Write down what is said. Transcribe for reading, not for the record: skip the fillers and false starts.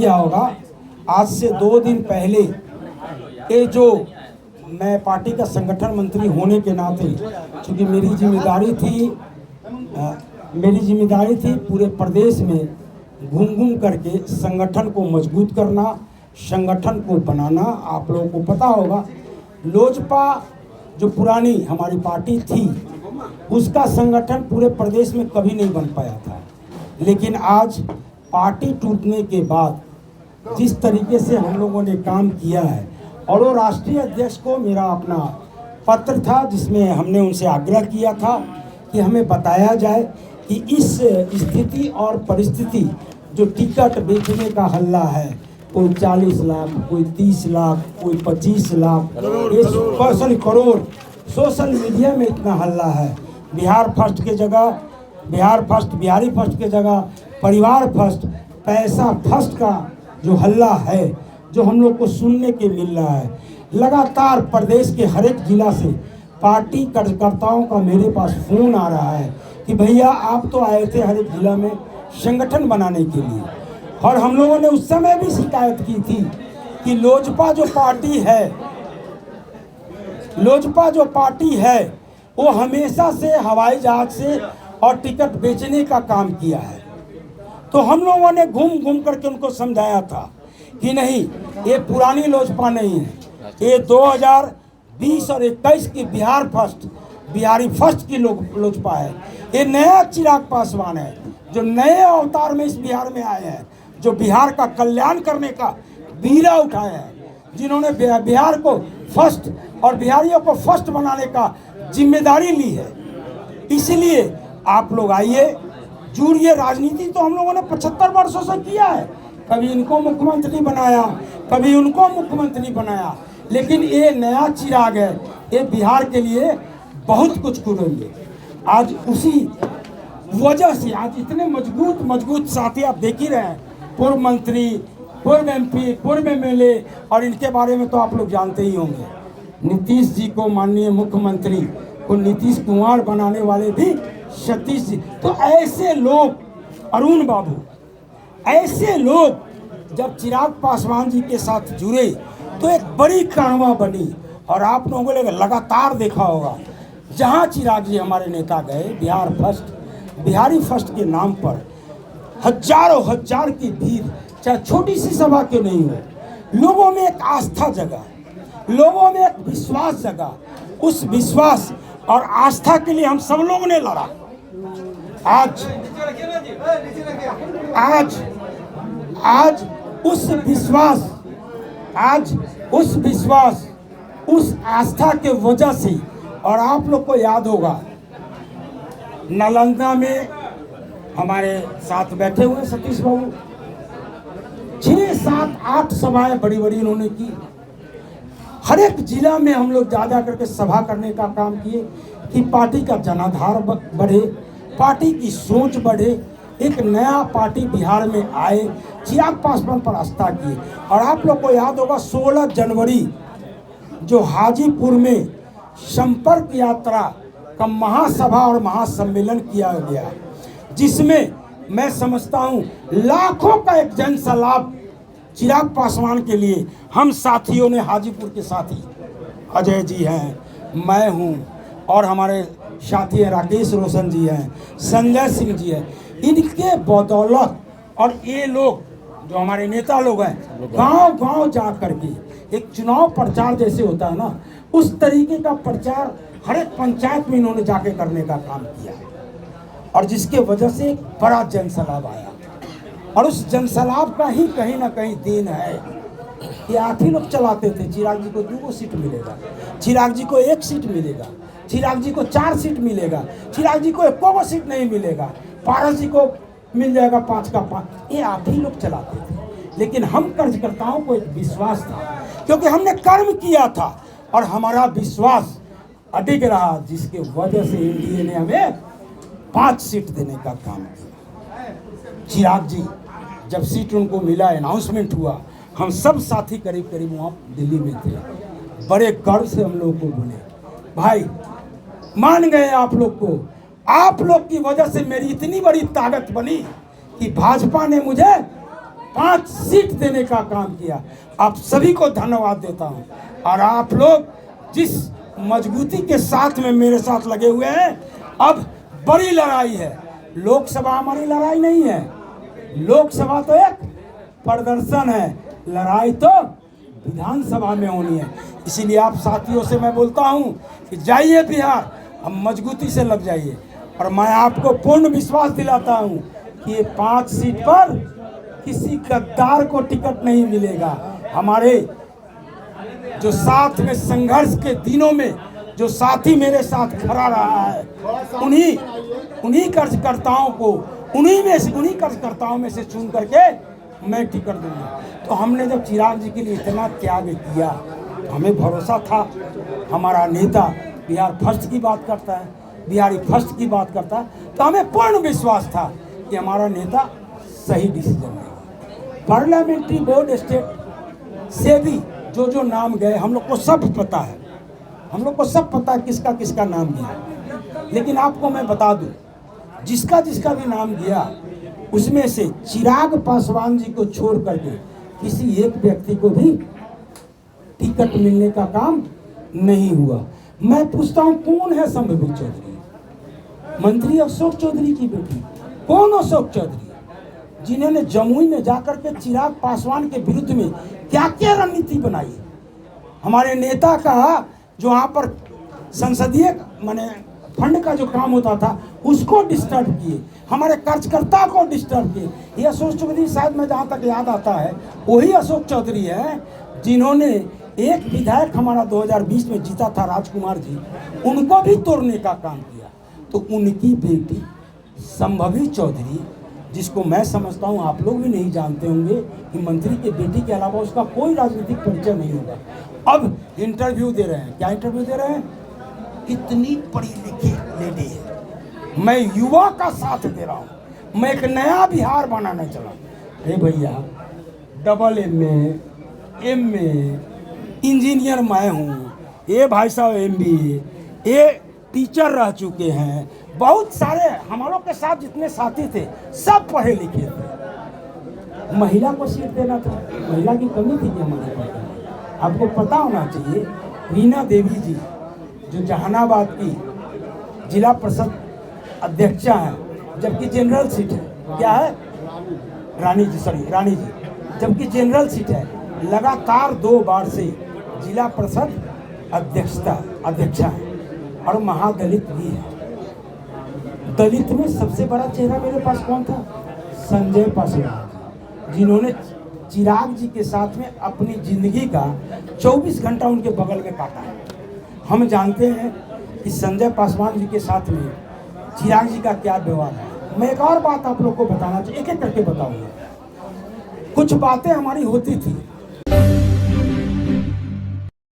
गया होगा, आज से 2 दिन पहले ये जो मैं पार्टी का संगठन मंत्री होने के नाते, चूँकि मेरी जिम्मेदारी थी पूरे प्रदेश में घूम घूम करके संगठन को मजबूत करना, संगठन को बनाना। आप लोगों को पता होगा लोजपा जो पुरानी हमारी पार्टी थी उसका संगठन पूरे प्रदेश में कभी नहीं बन पाया था, लेकिन आज पार्टी टूटने के बाद जिस तरीके से हम लोगों ने काम किया है, और वो राष्ट्रीय अध्यक्ष को मेरा अपना पत्र था जिसमें हमने उनसे आग्रह किया था कि हमें बताया जाए कि इस स्थिति और परिस्थिति जो टिकट बेचने का हल्ला है, कोई 40 लाख, कोई 30 लाख, कोई 25 लाख, करोड़ सोशल मीडिया में इतना हल्ला है। बिहारी फर्स्ट के जगह परिवार फर्स्ट, पैसा फर्स्ट का जो हल्ला है, जो हम लोग को सुनने के मिल रहा है। लगातार प्रदेश के हर एक जिला से पार्टी कार्यकर्ताओं का मेरे पास फ़ोन आ रहा है कि भैया आप तो आए थे हर एक जिला में संगठन बनाने के लिए, और हम लोगों ने उस समय भी शिकायत की थी कि लोजपा जो पार्टी है वो हमेशा से हवाई जहाज से और टिकट बेचने का काम किया है। तो हम लोगों ने घूम घूम करके उनको समझाया था कि नहीं, ये पुरानी लोजपा नहीं है, ये 2020 और 21 की बिहारी फर्स्ट की लोजपा है। ये नया चिराग पासवान है जो नए अवतार में इस बिहार में आए हैं, जो बिहार का कल्याण करने का बीड़ा उठाया है, जिन्होंने बिहार को फर्स्ट और बिहारियों को फर्स्ट बनाने का जिम्मेदारी ली है। इसलिए आप लोग आइए, जुड़िए। राजनीति तो हम लोगों ने 75 वर्षों से किया है, कभी इनको मुख्यमंत्री बनाया, कभी उनको मुख्यमंत्री बनाया, लेकिन ये नया चिराग है, ये बिहार के लिए बहुत कुछ करेंगे। आज उसी वजह से आज इतने मजबूत साथी आप देख ही रहे हैं, पूर्व मंत्री, पूर्व MP, पूर्व MLA, और इनके बारे में तो आप लोग जानते ही होंगे। नीतीश जी को, माननीय मुख्यमंत्री को नीतीश कुमार बनाने वाले भी सतीश जी। तो ऐसे लोग, अरुण बाबू, ऐसे लोग जब चिराग पासवान जी के साथ जुड़े तो एक बड़ी कानवा बनी। और आप लोगों ने लगातार देखा होगा जहां चिराग जी हमारे नेता गए, बिहारी फर्स्ट के नाम पर हजारों हजार की भीड़, चाहे छोटी सी सभा क्यों नहीं हो, लोगों में एक आस्था जगा, लोगों में एक विश्वास जगा। उस विश्वास और आस्था के लिए हम सब लोगों ने लड़ा। आज उस विश्वास, उस आस्था के वजह से, और आप लोग को याद होगा नालंदा में हमारे साथ बैठे हुए सतीश बाबू, 6, 7, 8 सभाएं बड़ी इन्होंने की। हर एक जिला में हम लोग जा करके सभा करने का काम किए कि पार्टी का जनाधार बढ़े, पार्टी की सोच बढ़े, एक नया पार्टी बिहार में आए, चिराग पासवान पर आस्था किए। और आप लोग को याद होगा 16 जनवरी जो हाजीपुर में संपर्क यात्रा का महासभा और महासम्मेलन किया गया, जिसमें मैं समझता हूँ लाखों का एक जन सलाब चिराग पासवान के लिए हम साथियों ने, हाजीपुर के साथी अजय जी हैं, मैं हूँ, और हमारे साथी हैं राकेश रोशन जी हैं, संजय सिंह जी हैं, इनके बदौलत, और ये लोग जो हमारे नेता लोग हैं, गांव जा करके एक चुनाव प्रचार जैसे होता है ना, उस तरीके का प्रचार हर एक पंचायत में इन्होंने जाके करने का काम किया, और जिसके वजह से एक बड़ा जनसलाब आया। और उस जनसलाब का ही कहीं ना कहीं देन है कि 8 ही लोग चलाते थे। चिराग जी को 2 सीट मिलेगा, चिराग जी को 1 सीट मिलेगा, चिराग जी को 4 सीट मिलेगा, चिराग जी को 1 सीट नहीं मिलेगा, पारस जी को मिल जाएगा 5 का 5। ये 8 ही लोग चलाते थे। लेकिन हम कार्यकर्ताओं को एक विश्वास था, क्योंकि हमने कर्म किया था और हमारा विश्वास अडिग रहा, जिसके वजह से एनडीए ने हमें 5 सीट देने का काम किया। चिराग जी जब सीट उनको मिला, अनाउंसमेंट हुआ, हम सब साथी करीब वहाँ दिल्ली में थे, बड़े गर्व से हम लोग को बोले, भाई मान गए आप लोग को, आप लोग की वजह से मेरी इतनी बड़ी ताकत बनी कि भाजपा ने मुझे 5 सीट देने का काम किया। आप सभी को धन्यवाद देता हूं। और आप लोग जिस मजबूती के साथ में मेरे साथ लगे हुए हैं, अब बड़ी लड़ाई है। लोकसभा हमारी लड़ाई नहीं है, लोकसभा तो एक प्रदर्शन है, लड़ाई तो विधानसभा में होनी है। इसीलिए आप साथियों से मैं बोलता हूं कि जाइए बिहार, अब मजबूती से लग जाइए। और मैं आपको पूर्ण विश्वास दिलाता हूं कि ये 5 सीट पर किसी गद्दार को टिकट नहीं मिलेगा। हमारे जो साथ में संघर्ष के दिनों में जो साथी मेरे साथ खड़ा रहा है, उन्हीं कार्यकर्ताओं को उन्हीं कार्यकर्ताओं में से चुन करके मैं टिकट दूंगा। तो हमने जब चिराग जी के लिए इतना त्याग किया, तो हमें भरोसा था हमारा नेता बिहार फर्स्ट की बात करता है, बिहारी फर्स्ट की बात करता है, तो हमें पूर्ण विश्वास था कि हमारा नेता सही डिसीजन लेगा। पार्लियामेंट्री बोर्ड स्टेट से भी जो नाम गए हम लोग को सब पता है, हम लोग को सब पता है किसका किसका नाम गया। लेकिन आपको मैं बता दूं, जिसका जिसका भी नाम गया उसमें से चिराग पासवान जी को छोड़ करके किसी एक व्यक्ति को भी टिकट मिलने का काम नहीं हुआ। मैं पूछता हूं, कौन है संभवी चौधरी? मंत्री अशोक चौधरी की बेटी। कौन अशोक चौधरी? जिन्होंने जमुई में जाकर के चिराग पासवान के विरुद्ध में क्या क्या रणनीति बनाई। हमारे नेता का जो वहाँ पर संसदीय माने फंड का जो काम होता था उसको डिस्टर्ब किए, हमारे कार्यकर्ता को डिस्टर्ब किए। ये अशोक चौधरी शायद मैं जहाँ तक याद आता है वही अशोक चौधरी है जिन्होंने एक विधायक हमारा 2020 में जीता था राजकुमार जी, उनको भी तोड़ने का काम किया। तो उनकी बेटी संभवी चौधरी, जिसको मैं समझता हूँ आप लोग भी नहीं जानते होंगे कि मंत्री के बेटी के अलावा उसका कोई राजनीतिक परिचय नहीं होगा, अब इंटरव्यू दे रहे हैं। क्या इंटरव्यू दे रहे हैं? कितनी पढ़ी लिखी लेडी है, मैं युवा का साथ दे रहा हूँ, मैं एक नया बिहार बनाने चला। अरे भैया, डबल MA इंजीनियर मैं हूँ, ये भाई साहब MBA, ये टीचर रह चुके हैं, बहुत सारे हमारों के साथ जितने साथी थे सब पढ़े लिखे थे। महिला को सीट देना था, महिला की कमी थी कि हमारे पास। आपको पता होना चाहिए, रीना देवी जी जो जहानाबाद की जिला परिषद अध्यक्षा हैं, जबकि जनरल सीट है, क्या है? रानी जी, जबकि जनरल सीट है, लगातार 2 बार से जिला परिषद अध्यक्षा है और महादलित भी है। दलित में सबसे बड़ा चेहरा मेरे पास कौन था? संजय पासवान, जिन्होंने चिराग जी के साथ में अपनी जिंदगी का 24 घंटा उनके बगल में काटा है। हम जानते हैं कि संजय पासवान जी के साथ में चिराग जी का क्या व्यवहार है। मैं एक और बात आप लोग को बताना चाहिए, एक एक करके बताऊंगा। कुछ बातें हमारी होती थी